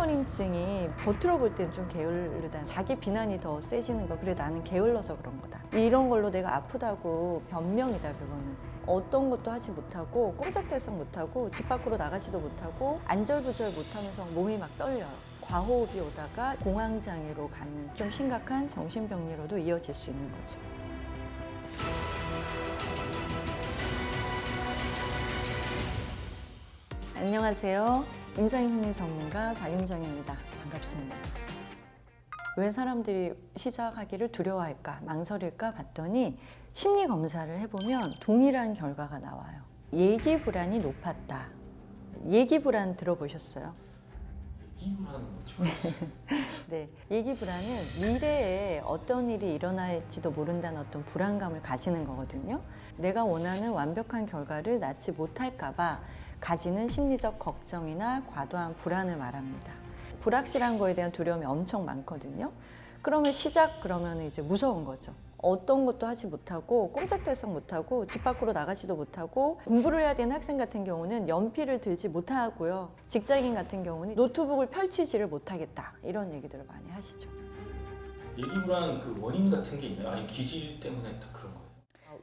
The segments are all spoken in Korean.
꾸물거림증이 겉으로 볼 때는 좀 게으르다, 자기 비난이 더 세지는 거, 그래 나는 게을러서 그런 거다, 이런 걸로 내가 아프다고 변명이다. 그거는 어떤 것도 하지 못하고 꼼짝달싹 못하고 집 밖으로 나가지도 못하고 안절부절 못하면서 몸이 막 떨려요. 과호흡이 오다가 공황장애로 가는 좀 심각한 정신병리로도 이어질 수 있는 거죠. 안녕하세요. 임상심리 전문가 박윤정입니다. 반갑습니다. 왜 사람들이 시작하기를 두려워할까, 망설일까 봤더니 심리 검사를 해보면 동일한 결과가 나와요. 예기 불안이 높았다. 예기 불안 들어보셨어요? 예기 불안은 처음 봤어요. 네, 예기 불안은 미래에 어떤 일이 일어날지도 모른다는 어떤 불안감을 가지는 거거든요. 내가 원하는 완벽한 결과를 낳지 못할까 봐 가지는 심리적 걱정이나 과도한 불안을 말합니다. 불확실한 거에 대한 두려움이 엄청 많거든요. 그러면 그러면 이제 무서운 거죠. 어떤 것도 하지 못하고 꼼짝달싹 못하고 집 밖으로 나가지도 못하고 공부를 해야 되는 학생 같은 경우는 연필을 들지 못하고요. 직장인 같은 경우는 노트북을 펼치지를 못하겠다, 이런 얘기들을 많이 하시죠. 예기 불안 그 원인 같은 게 있나요? 아니 기질 때문에 다 그런 거예요?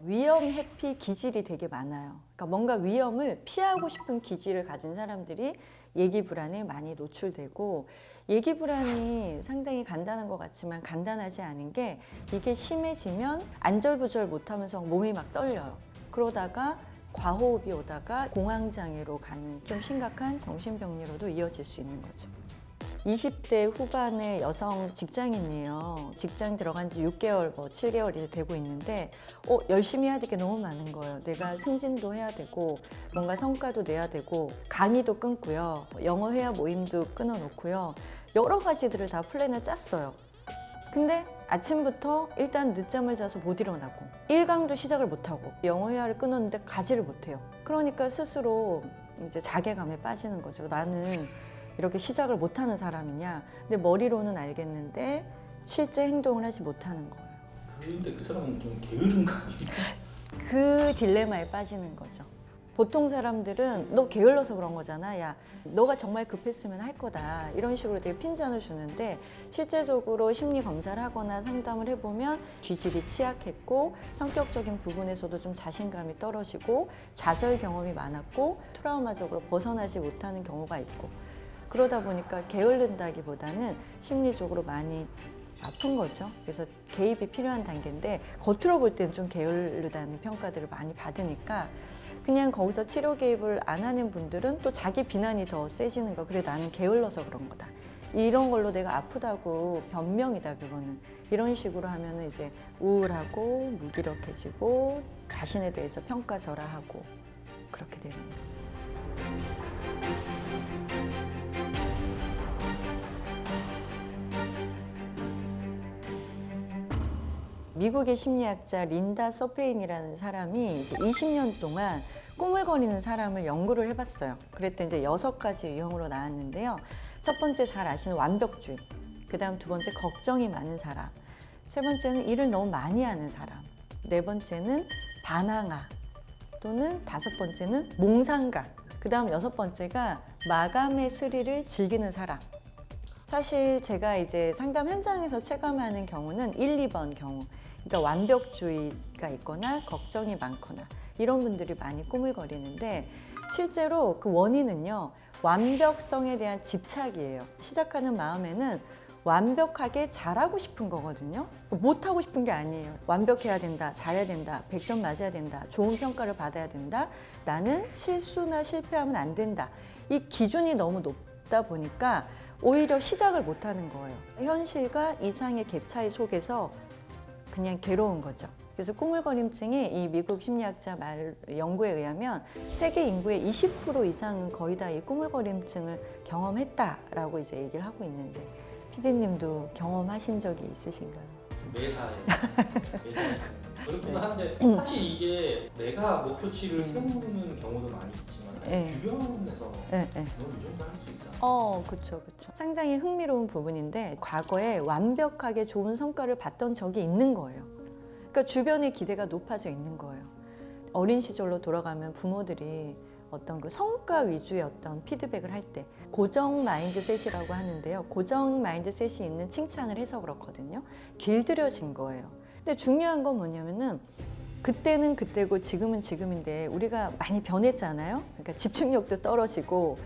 위험 회피 기질이 되게 많아요. 그러니까 뭔가 위험을 피하고 싶은 기질을 가진 사람들이 예기 불안에 많이 노출되고, 예기 불안이 상당히 간단한 것 같지만 간단하지 않은 게, 이게 심해지면 안절부절 못하면서 몸이 막 떨려요. 그러다가 과호흡이 오다가 공황장애로 가는 좀 심각한 정신병리로도 이어질 수 있는 거죠. 20대 후반의 여성 직장인이에요. 직장 들어간 지 6개월, 7개월 이제 되고 있는데 열심히 해야 될 게 너무 많은 거예요. 내가 승진도 해야 되고 뭔가 성과도 내야 되고 강의도 끊고요. 영어 회화 모임도 끊어놓고요. 여러 가지들을 다 플랜을 짰어요. 근데 아침부터 일단 늦잠을 자서 못 일어나고 1강도 시작을 못하고 영어 회화를 끊었는데 가지를 못해요. 그러니까 스스로 이제 자괴감에 빠지는 거죠. 나는 이렇게 시작을 못하는 사람이냐. 근데 머리로는 알겠는데 실제 행동을 하지 못하는 거예요. 그런데 그 사람은 좀 게으른 거 아니에요? 그 딜레마에 빠지는 거죠. 보통 사람들은 너 게을러서 그런 거잖아. 야, 너가 정말 급했으면 할 거다. 이런 식으로 되게 핀잔을 주는데, 실제적으로 심리 검사를 하거나 상담을 해보면 기질이 취약했고 성격적인 부분에서도 좀 자신감이 떨어지고 좌절 경험이 많았고 트라우마적으로 벗어나지 못하는 경우가 있고, 그러다 보니까 게을른다기보다는 심리적으로 많이 아픈 거죠. 그래서 개입이 필요한 단계인데, 겉으로 볼 때는 좀 게으르다는 평가들을 많이 받으니까 그냥 거기서 치료 개입을 안 하는 분들은 또 자기 비난이 더 세지는 거. 그래 나는 게을러서 그런 거다, 이런 걸로 내가 아프다고 변명이다. 그거는 이런 식으로 하면은 이제 우울하고 무기력해지고 자신에 대해서 평가절하하고 그렇게 되는 거예요. 미국의 심리학자 린다 서페인이라는 사람이 이제 20년 동안 꾸물거리는 사람을 연구를 해봤어요. 그랬더니 이제 6가지 유형으로 나왔는데요. 첫 번째, 잘 아시는 완벽주의. 그 다음 두 번째, 걱정이 많은 사람. 세 번째는 일을 너무 많이 하는 사람. 네 번째는 반항아. 또는 다섯 번째는 몽상가. 그 다음 여섯 번째가 마감의 스릴을 즐기는 사람. 사실 제가 이제 상담 현장에서 체감하는 경우는 1, 2번 경우. 그러니까 완벽주의가 있거나 걱정이 많거나 이런 분들이 많이 꾸물거리는데, 실제로 그 원인은요, 완벽성에 대한 집착이에요. 시작하는 마음에는 완벽하게 잘하고 싶은 거거든요. 못하고 싶은 게 아니에요. 완벽해야 된다, 잘해야 된다, 100점 맞아야 된다, 좋은 평가를 받아야 된다, 나는 실수나 실패하면 안 된다. 이 기준이 너무 높다 보니까 오히려 시작을 못하는 거예요. 현실과 이상의 갭 차이 속에서 그냥 괴로운 거죠. 그래서 꾸물거림증이 이 미국 심리학자 연구에 의하면 세계 인구의 20% 이상은 거의 다 이 꾸물거림증을 경험했다라고 이제 얘기를 하고 있는데, PD님도 경험하신 적이 있으신가요? 매사에 그렇구나 하는데, 사실 이게 내가 목표치를 세우는 경우도 많이 있지만 주변에서 너 이 정도 할 수 있잖아. 그쵸. 상당히 흥미로운 부분인데, 과거에 완벽하게 좋은 성과를 봤던 적이 있는 거예요. 그러니까 주변의 기대가 높아져 있는 거예요. 어린 시절로 돌아가면 부모들이 어떤 그 성과 위주의 어떤 피드백을 할 때 고정 마인드셋이라고 하는데요. 고정 마인드셋이 있는 칭찬을 해서 그렇거든요. 길들여진 거예요. 근데 중요한 건 뭐냐면은 그때는 그때고 지금은 지금인데 우리가 많이 변했잖아요. 그러니까 집중력도 떨어지고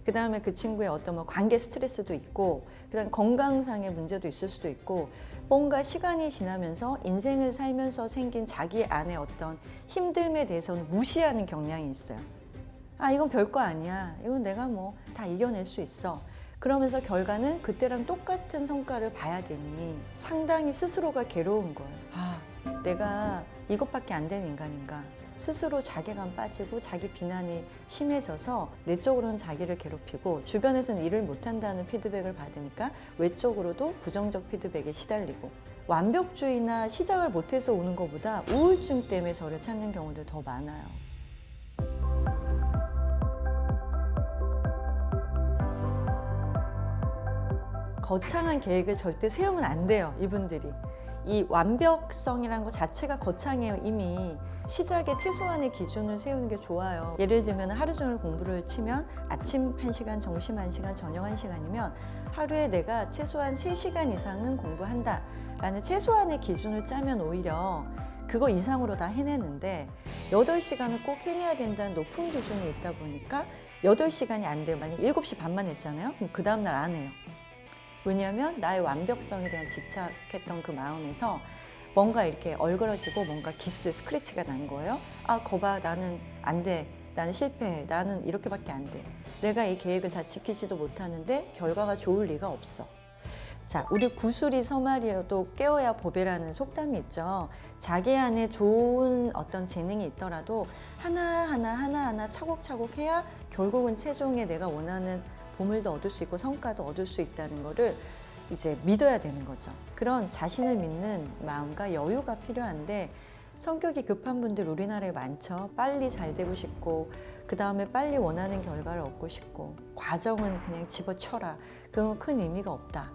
그다음에 그 친구의 어떤 뭐 관계 스트레스도 있고 그다음 건강상의 문제도 있을 수도 있고 뭔가 시간이 지나면서 인생을 살면서 생긴 자기 안에 어떤 힘듦에 대해서는 무시하는 경향이 있어요. 아, 이건 별거 아니야. 이건 내가 뭐 다 이겨낼 수 있어. 그러면서 결과는 그때랑 똑같은 성과를 봐야 되니 상당히 스스로가 괴로운 거예요. 아, 내가 이것밖에 안 되는 인간인가. 스스로 자괴감 빠지고 자기 비난이 심해져서 내적으로는 자기를 괴롭히고 주변에서는 일을 못한다는 피드백을 받으니까 외적으로도 부정적 피드백에 시달리고 완벽주의나 시작을 못해서 오는 것보다 우울증 때문에 저를 찾는 경우들 더 많아요. 거창한 계획을 절대 세우면 안 돼요, 이분들이. 이 완벽성이라는 것 자체가 거창해요, 이미. 시작에 최소한의 기준을 세우는 게 좋아요. 예를 들면 하루 종일 공부를 치면 아침 1시간, 점심 1시간, 저녁 1시간이면 하루에 내가 최소한 3시간 이상은 공부한다 라는 최소한의 기준을 짜면 오히려 그거 이상으로 다 해내는데 8시간을 꼭 해내야 된다는 높은 기준이 있다 보니까 8시간이 안 돼요. 만약 7시 반만 했잖아요. 그럼 그 다음날 안 해요. 왜냐하면 나의 완벽성에 대한 집착했던 그 마음에서 뭔가 이렇게 얼그러지고 뭔가 기스, 스크래치가 난 거예요. 아, 거봐, 나는 안 돼. 나는 실패해. 나는 이렇게밖에 안 돼. 내가 이 계획을 다 지키지도 못하는데 결과가 좋을 리가 없어. 자, 우리 구슬이 서말이어도 깨어야 보배라는 속담이 있죠. 자기 안에 좋은 어떤 재능이 있더라도 하나하나 차곡차곡 해야 결국은 최종에 내가 원하는 보물도 얻을 수 있고 성과도 얻을 수 있다는 거를 이제 믿어야 되는 거죠. 그런 자신을 믿는 마음과 여유가 필요한데 성격이 급한 분들 우리나라에 많죠. 빨리 잘 되고 싶고 그 다음에 빨리 원하는 결과를 얻고 싶고 과정은 그냥 집어쳐라. 그건 큰 의미가 없다.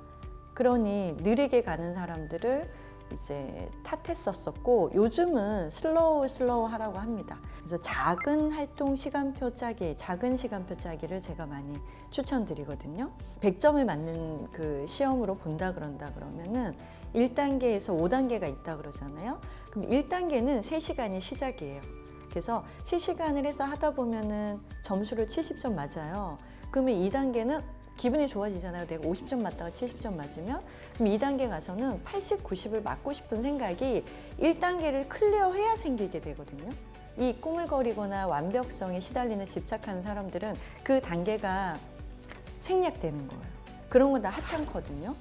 그러니 느리게 가는 사람들을 이제 탓했었었고 요즘은 슬로우 하라고 합니다. 그래서 작은 활동 시간표 짜기, 작은 시간표 짜기를 제가 많이 추천드리거든요. 100점을 맞는 그 시험으로 본다 그러면은 1단계에서 5단계가 있다 그러잖아요. 그럼 1단계는 3시간이 시작이에요. 그래서 3시간을 해서 하다 보면은 점수를 70점 맞아요. 그러면 2단계는 기분이 좋아지잖아요. 내가 50점 맞다가 70점 맞으면 그럼 2단계 가서는 80, 90을 맞고 싶은 생각이 1단계를 클리어해야 생기게 되거든요. 이 꾸물거리거나 완벽성에 시달리는 집착하는 사람들은 그 단계가 생략되는 거예요. 그런 건 다 하찮거든요.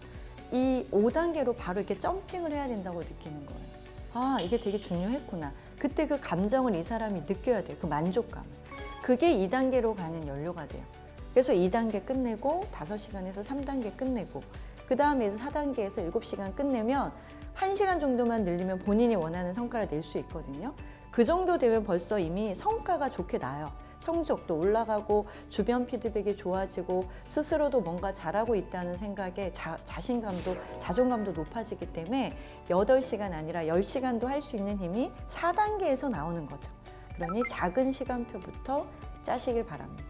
이 5단계로 바로 이렇게 점핑을 해야 된다고 느끼는 거예요. 아, 이게 되게 중요했구나. 그때 그 감정을 이 사람이 느껴야 돼요. 그 만족감. 그게 2단계로 가는 연료가 돼요. 그래서 2단계 끝내고 5시간에서 3단계 끝내고 그 다음에 4단계에서 7시간 끝내면 1시간 정도만 늘리면 본인이 원하는 성과를 낼 수 있거든요. 그 정도 되면 벌써 이미 성과가 좋게 나요. 성적도 올라가고 주변 피드백이 좋아지고 스스로도 뭔가 잘하고 있다는 생각에 자신감도 자존감도 높아지기 때문에 8시간 아니라 10시간도 할 수 있는 힘이 4단계에서 나오는 거죠. 그러니 작은 시간표부터 짜시길 바랍니다.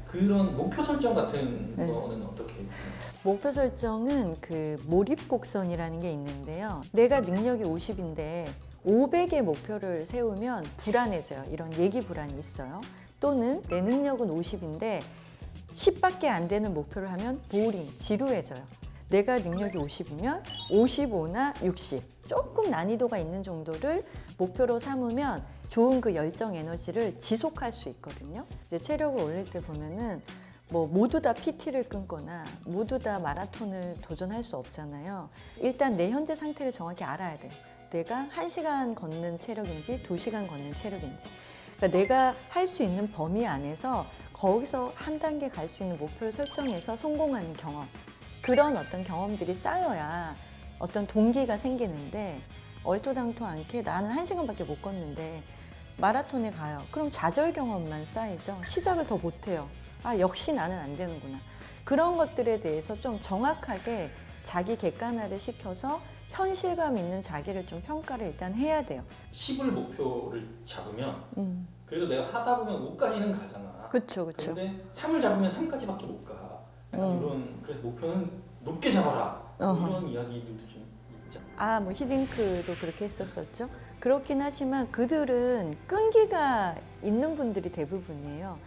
그런 목표 설정 같은 거는 어떻게 해요? 목표 설정은 그 몰입 곡선이라는 게 있는데요. 내가 능력이 50인데 500의 목표를 세우면 불안해져요. 이런 얘기 불안이 있어요. 또는 내 능력은 50인데 10밖에 안 되는 목표를 하면 보링, 지루해져요. 내가 능력이 50이면 55나 60, 조금 난이도가 있는 정도를 목표로 삼으면 좋은 그 열정 에너지를 지속할 수 있거든요. 이제 체력을 올릴 때 보면은 뭐 모두 다 PT를 끊거나 모두 다 마라톤을 도전할 수 없잖아요. 일단 내 현재 상태를 정확히 알아야 돼요. 내가 1시간 걷는 체력인지 2시간 걷는 체력인지. 그러니까 내가 할 수 있는 범위 안에서 거기서 한 단계 갈 수 있는 목표를 설정해서 성공하는 경험. 그런 어떤 경험들이 쌓여야 어떤 동기가 생기는데 얼토당토 않게 나는 1시간밖에 못 걷는데 마라톤에 가요. 그럼 좌절 경험만 쌓이죠. 시작을 더 못해요. 아, 역시 나는 안 되는구나. 그런 것들에 대해서 좀 정확하게 자기 객관화를 시켜서 현실감 있는 자기를 좀 평가를 일단 해야 돼요. 10을 목표를 잡으면 그래도 내가 하다 보면 5까지는 가잖아. 그렇죠, 그렇죠. 근데 3을 잡으면 3까지밖에 못 가. 약간 이런 그래서 목표는 높게 잡아라. 이런 이야기들도 좀 있죠. 아, 뭐 히딩크도 그렇게 했었었죠. 그렇긴 하지만 그들은 끈기가 있는 분들이 대부분이에요.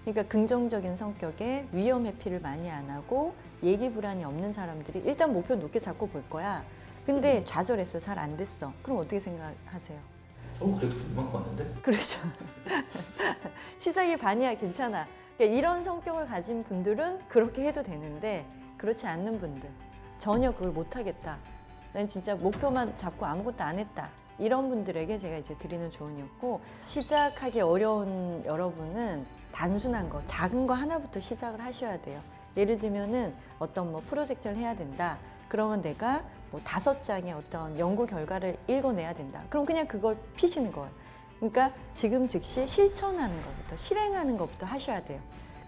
그러니까 긍정적인 성격에 위험 회피를 많이 안 하고 예기 불안이 없는 사람들이 일단 목표 높게 잡고 볼 거야. 근데 좌절했어, 잘 안 됐어. 그럼 어떻게 생각하세요? 그래도 이만큼 왔는데? 그렇죠. 시작이 반이야, 괜찮아. 그러니까 이런 성격을 가진 분들은 그렇게 해도 되는데 그렇지 않는 분들, 전혀 그걸 못 하겠다. 난 진짜 목표만 잡고 아무것도 안 했다. 이런 분들에게 제가 이제 드리는 조언이었고, 시작하기 어려운 여러분은 단순한 거, 작은 거 하나부터 시작을 하셔야 돼요. 예를 들면은 어떤 뭐 프로젝트를 해야 된다. 그러면 내가 뭐 5장의 어떤 연구 결과를 읽어내야 된다. 그럼 그냥 그걸 피시는 거예요. 그러니까 지금 즉시 실천하는 것부터, 실행하는 것부터 하셔야 돼요.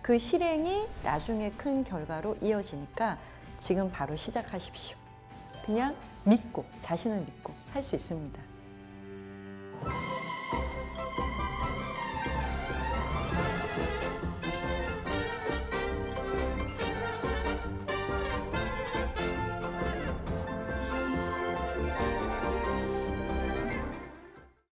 그 실행이 나중에 큰 결과로 이어지니까 지금 바로 시작하십시오. 그냥 믿고, 자신을 믿고 할 수 있습니다.